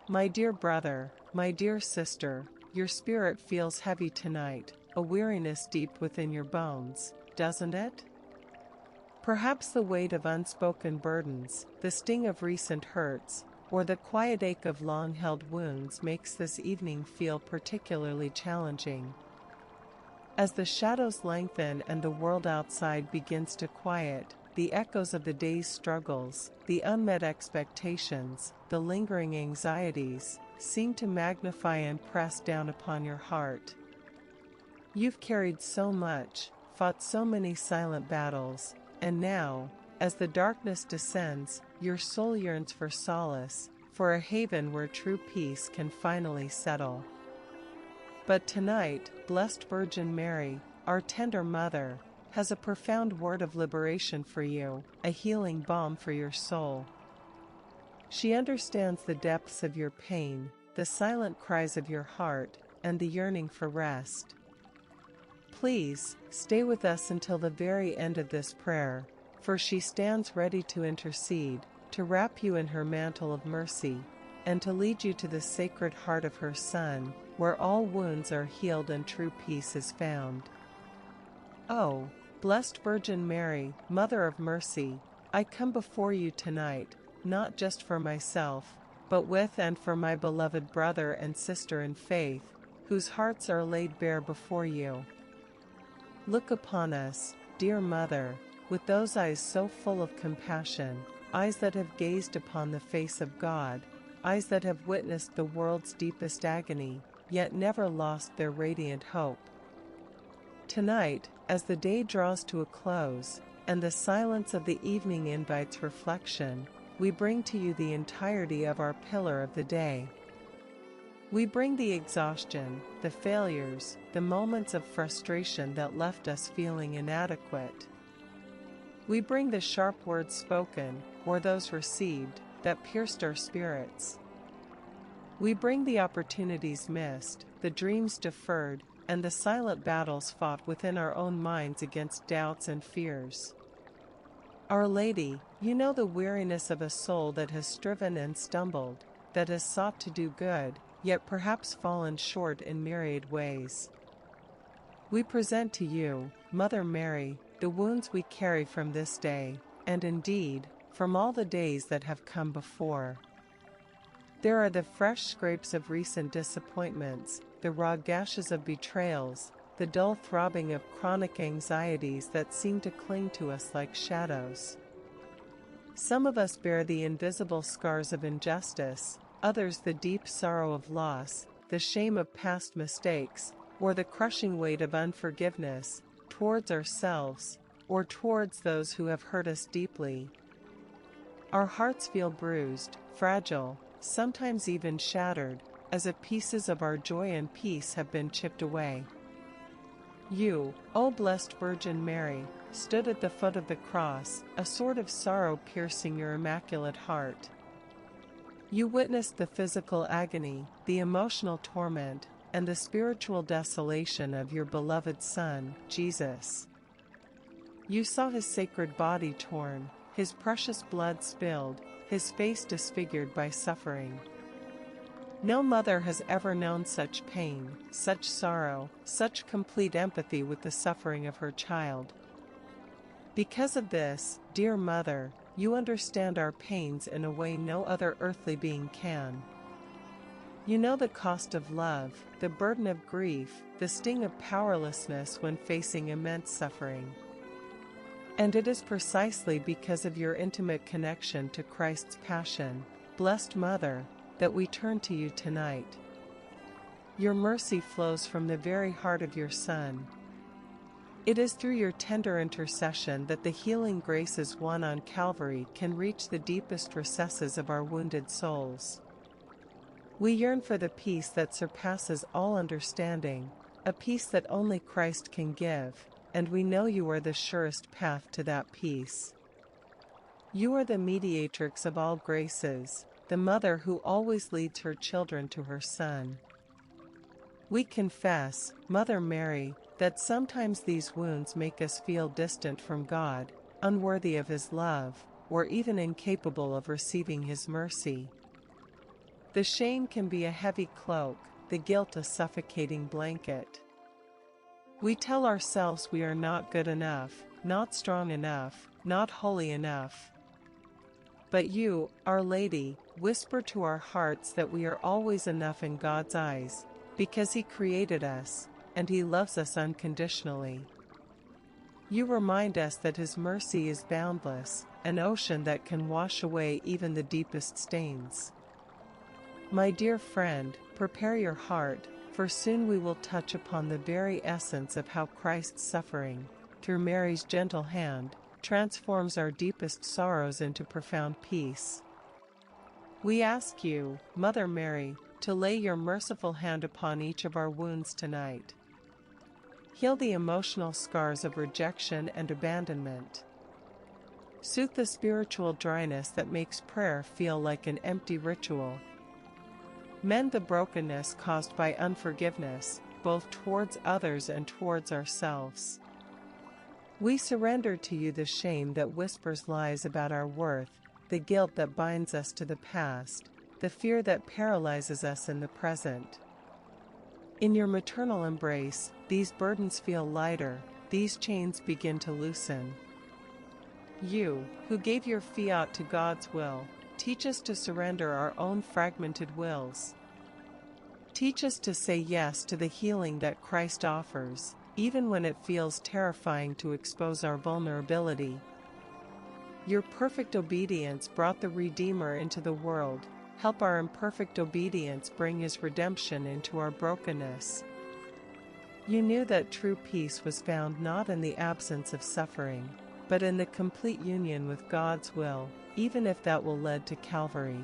My dear brother, my dear sister, your spirit feels heavy tonight, a weariness deep within your bones, doesn't it? Perhaps the weight of unspoken burdens, the sting of recent hurts, or the quiet ache of long-held wounds makes this evening feel particularly challenging. As the shadows lengthen and the world outside begins to quiet, the echoes of the day's struggles, the unmet expectations, the lingering anxieties, seem to magnify and press down upon your heart. You've carried so much, fought so many silent battles, and now, as the darkness descends, your soul yearns for solace, for a haven where true peace can finally settle. But tonight, Blessed Virgin Mary, our tender Mother, has a profound word of liberation for you, a healing balm for your soul. She understands the depths of your pain, the silent cries of your heart, and the yearning for rest. Please, stay with us until the very end of this prayer, for she stands ready to intercede, to wrap you in her mantle of mercy, and to lead you to the sacred heart of her Son, where all wounds are healed and true peace is found. Oh, Blessed Virgin Mary, Mother of Mercy, I come before you tonight, not just for myself, but with and for my beloved brother and sister in faith, whose hearts are laid bare before you. Look upon us, dear Mother, with those eyes so full of compassion, eyes that have gazed upon the face of God, eyes that have witnessed the world's deepest agony, yet never lost their radiant hope. Tonight, as the day draws to a close, and the silence of the evening invites reflection, we bring to you the entirety of our pillar of the day. We bring the exhaustion, the failures, the moments of frustration that left us feeling inadequate. We bring the sharp words spoken, or those received, that pierced our spirits. We bring the opportunities missed, the dreams deferred, and the silent battles fought within our own minds against doubts and fears. Our Lady, you know the weariness of a soul that has striven and stumbled, that has sought to do good, yet perhaps fallen short in myriad ways. We present to you, Mother Mary, the wounds we carry from this day, and indeed, from all the days that have come before. There are the fresh scrapes of recent disappointments, the raw gashes of betrayals, the dull throbbing of chronic anxieties that seem to cling to us like shadows. Some of us bear the invisible scars of injustice, others the deep sorrow of loss, the shame of past mistakes, or the crushing weight of unforgiveness, towards ourselves, or towards those who have hurt us deeply. Our hearts feel bruised, fragile, sometimes even shattered, as if pieces of our joy and peace have been chipped away. You, O Blessed Virgin Mary, stood at the foot of the cross, a sword of sorrow piercing your immaculate heart. You witnessed the physical agony, the emotional torment, and the spiritual desolation of your beloved Son, Jesus. You saw his sacred body torn, his precious blood spilled, his face disfigured by suffering. No mother has ever known such pain, such sorrow, such complete empathy with the suffering of her child. Because of this, dear Mother, you understand our pains in a way no other earthly being can. You know the cost of love, the burden of grief, the sting of powerlessness when facing immense suffering. And it is precisely because of your intimate connection to Christ's passion, Blessed Mother, that we turn to you tonight. Your mercy flows from the very heart of your Son. It is through your tender intercession that the healing graces won on Calvary can reach the deepest recesses of our wounded souls. We yearn for the peace that surpasses all understanding, a peace that only Christ can give, and we know you are the surest path to that peace. You are the mediatrix of all graces, the mother who always leads her children to her Son. We confess, Mother Mary, that sometimes these wounds make us feel distant from God, unworthy of His love, or even incapable of receiving His mercy. The shame can be a heavy cloak, the guilt a suffocating blanket. We tell ourselves we are not good enough, not strong enough, not holy enough. But you, Our Lady, whisper to our hearts that we are always enough in God's eyes, because He created us, and He loves us unconditionally. You remind us that His mercy is boundless, an ocean that can wash away even the deepest stains. My dear friend, prepare your heart, for soon we will touch upon the very essence of how Christ's suffering, through Mary's gentle hand, transforms our deepest sorrows into profound peace. We ask you, Mother Mary, to lay your merciful hand upon each of our wounds tonight. Heal the emotional scars of rejection and abandonment. Soothe the spiritual dryness that makes prayer feel like an empty ritual. Mend the brokenness caused by unforgiveness, both towards others and towards ourselves. We surrender to you the shame that whispers lies about our worth, the guilt that binds us to the past, the fear that paralyzes us in the present. In your maternal embrace, these burdens feel lighter, these chains begin to loosen. You, who gave your fiat to God's will, teach us to surrender our own fragmented wills. Teach us to say yes to the healing that Christ offers, even when it feels terrifying to expose our vulnerability. Your perfect obedience brought the Redeemer into the world. Help our imperfect obedience bring His redemption into our brokenness. You knew that true peace was found not in the absence of suffering, but in the complete union with God's will, even if that will lead to Calvary.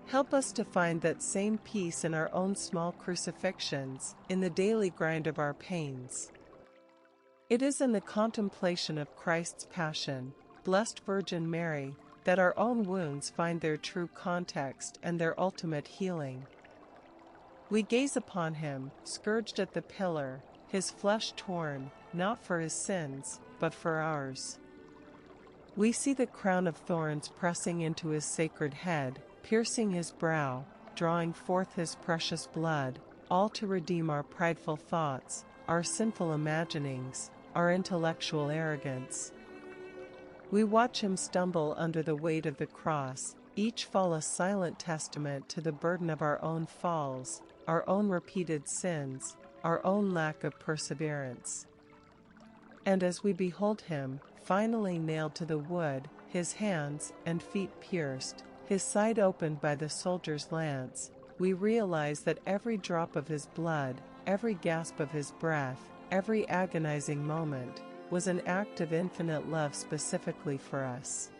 Help us to find that same peace in our own small crucifixions, in the daily grind of our pains. It is in the contemplation of Christ's passion, Blessed Virgin Mary, that our own wounds find their true context and their ultimate healing. We gaze upon Him, scourged at the pillar, His flesh torn, not for His sins, but for ours. We see the crown of thorns pressing into His sacred head, piercing His brow, drawing forth His precious blood, all to redeem our prideful thoughts, our sinful imaginings, our intellectual arrogance. We watch Him stumble under the weight of the cross, each fall a silent testament to the burden of our own falls, our own repeated sins, our own lack of perseverance. And as we behold Him, finally nailed to the wood, His hands and feet pierced, His side opened by the soldier's lance, we realize that every drop of His blood, every gasp of His breath, every agonizing moment, was an act of infinite love specifically for us.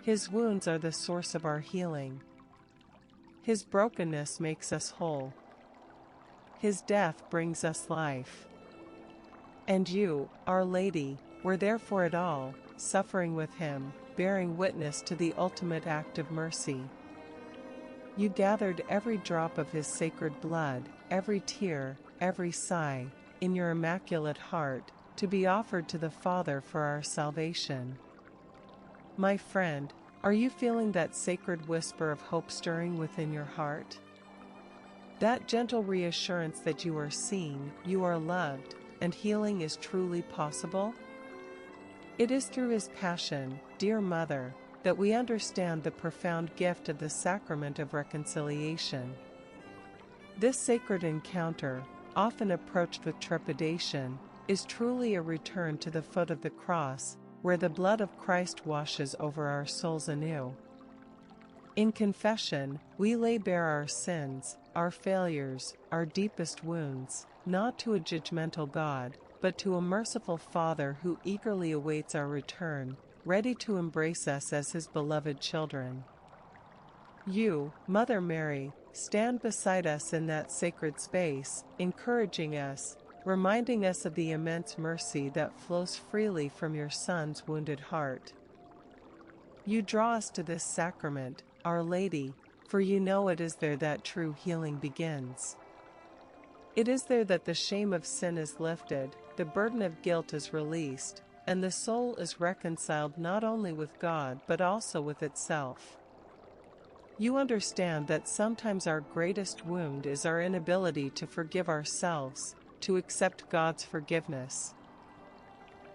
His wounds are the source of our healing. His brokenness makes us whole. His death brings us life. And you, Our Lady, were there for it all, suffering with Him, bearing witness to the ultimate act of mercy. You gathered every drop of His sacred blood, every tear, every sigh, in your immaculate heart, to be offered to the Father for our salvation. My friend, are you feeling that sacred whisper of hope stirring within your heart? That gentle reassurance that you are seen, you are loved, and healing is truly possible? It is through His passion, dear Mother, that we understand the profound gift of the Sacrament of Reconciliation. This sacred encounter, often approached with trepidation, is truly a return to the foot of the cross, where the blood of Christ washes over our souls anew. In confession, we lay bare our sins, our failures, our deepest wounds, not to a judgmental God, but to a merciful Father who eagerly awaits our return, ready to embrace us as His beloved children. You, Mother Mary, stand beside us in that sacred space, encouraging us, reminding us of the immense mercy that flows freely from your Son's wounded heart. You draw us to this sacrament, Our Lady, for you know it is there that true healing begins. It is there that the shame of sin is lifted, the burden of guilt is released, and the soul is reconciled not only with God but also with itself. You understand that sometimes our greatest wound is our inability to forgive ourselves, to accept God's forgiveness.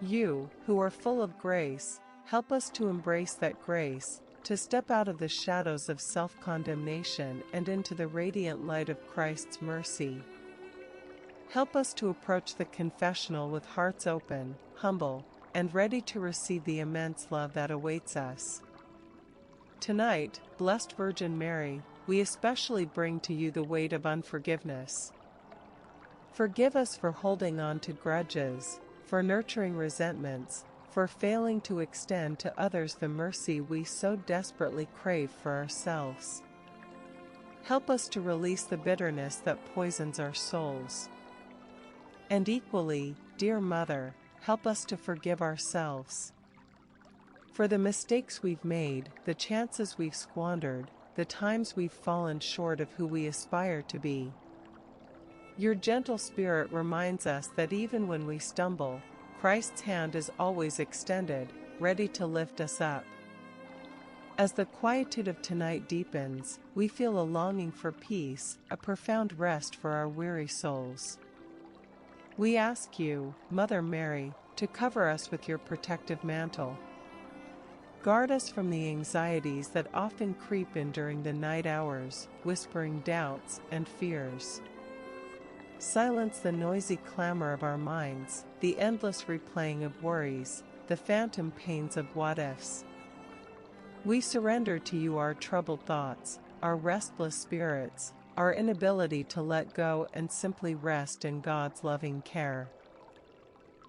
You, who are full of grace, help us to embrace that grace, to step out of the shadows of self-condemnation and into the radiant light of Christ's mercy. Help us to approach the confessional with hearts open, humble, and ready to receive the immense love that awaits us. Tonight, Blessed Virgin Mary, we especially bring to you the weight of unforgiveness. Forgive us for holding on to grudges, for nurturing resentments, for failing to extend to others the mercy we so desperately crave for ourselves. Help us to release the bitterness that poisons our souls. And equally, dear Mother, help us to forgive ourselves. For the mistakes we've made, the chances we've squandered, the times we've fallen short of who we aspire to be. Your gentle spirit reminds us that even when we stumble, Christ's hand is always extended, ready to lift us up. As the quietude of tonight deepens, we feel a longing for peace, a profound rest for our weary souls. We ask you, Mother Mary, to cover us with your protective mantle. Guard us from the anxieties that often creep in during the night hours, whispering doubts and fears. Silence the noisy clamor of our minds, the endless replaying of worries, the phantom pains of what-ifs. We surrender to you our troubled thoughts, our restless spirits, our inability to let go and simply rest in God's loving care.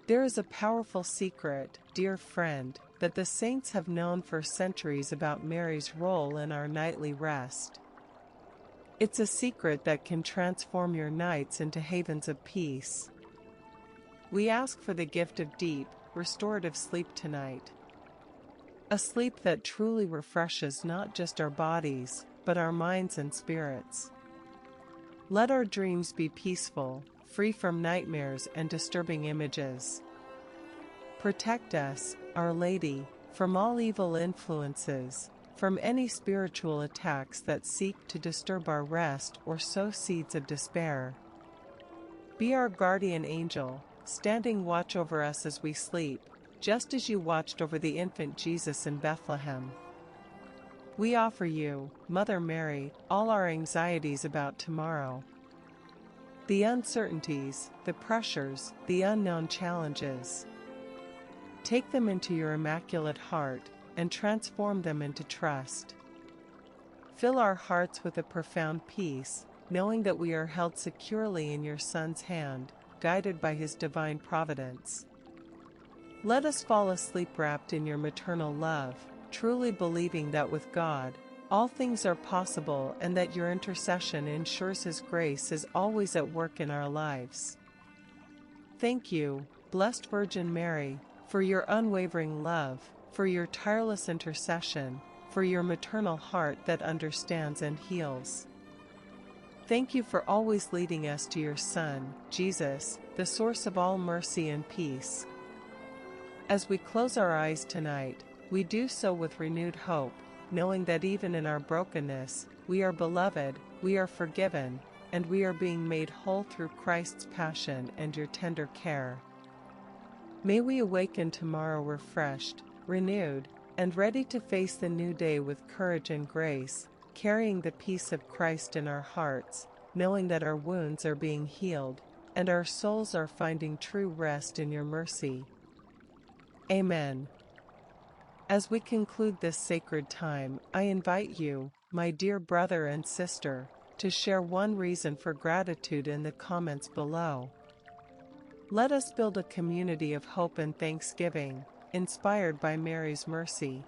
There is a powerful secret, dear friend, that the saints have known for centuries about Mary's role in our nightly rest. It's a secret that can transform your nights into havens of peace. We ask for the gift of deep, restorative sleep tonight. A sleep that truly refreshes not just our bodies, but our minds and spirits. Let our dreams be peaceful, free from nightmares and disturbing images. Protect us, Our Lady, from all evil influences, from any spiritual attacks that seek to disturb our rest or sow seeds of despair. Be our guardian angel, standing watch over us as we sleep, just as you watched over the infant Jesus in Bethlehem. We offer you, Mother Mary, all our anxieties about tomorrow. The uncertainties, the pressures, the unknown challenges. Take them into your immaculate heart and transform them into trust. Fill our hearts with a profound peace, knowing that we are held securely in your Son's hand, guided by his divine providence. Let us fall asleep wrapped in your maternal love, truly believing that with God, all things are possible and that your intercession ensures his grace is always at work in our lives. Thank you, Blessed Virgin Mary, for your unwavering love, for your tireless intercession, for your maternal heart that understands and heals. Thank you for always leading us to your Son, Jesus, the source of all mercy and peace. As we close our eyes tonight, we do so with renewed hope, knowing that even in our brokenness, we are beloved, we are forgiven, and we are being made whole through Christ's passion and your tender care. May we awaken tomorrow refreshed, renewed, and ready to face the new day with courage and grace, carrying the peace of Christ in our hearts, knowing that our wounds are being healed, and our souls are finding true rest in your mercy. Amen. As we conclude this sacred time, I invite you, my dear brother and sister, to share one reason for gratitude in the comments below. Let us build a community of hope and thanksgiving, inspired by Mary's mercy.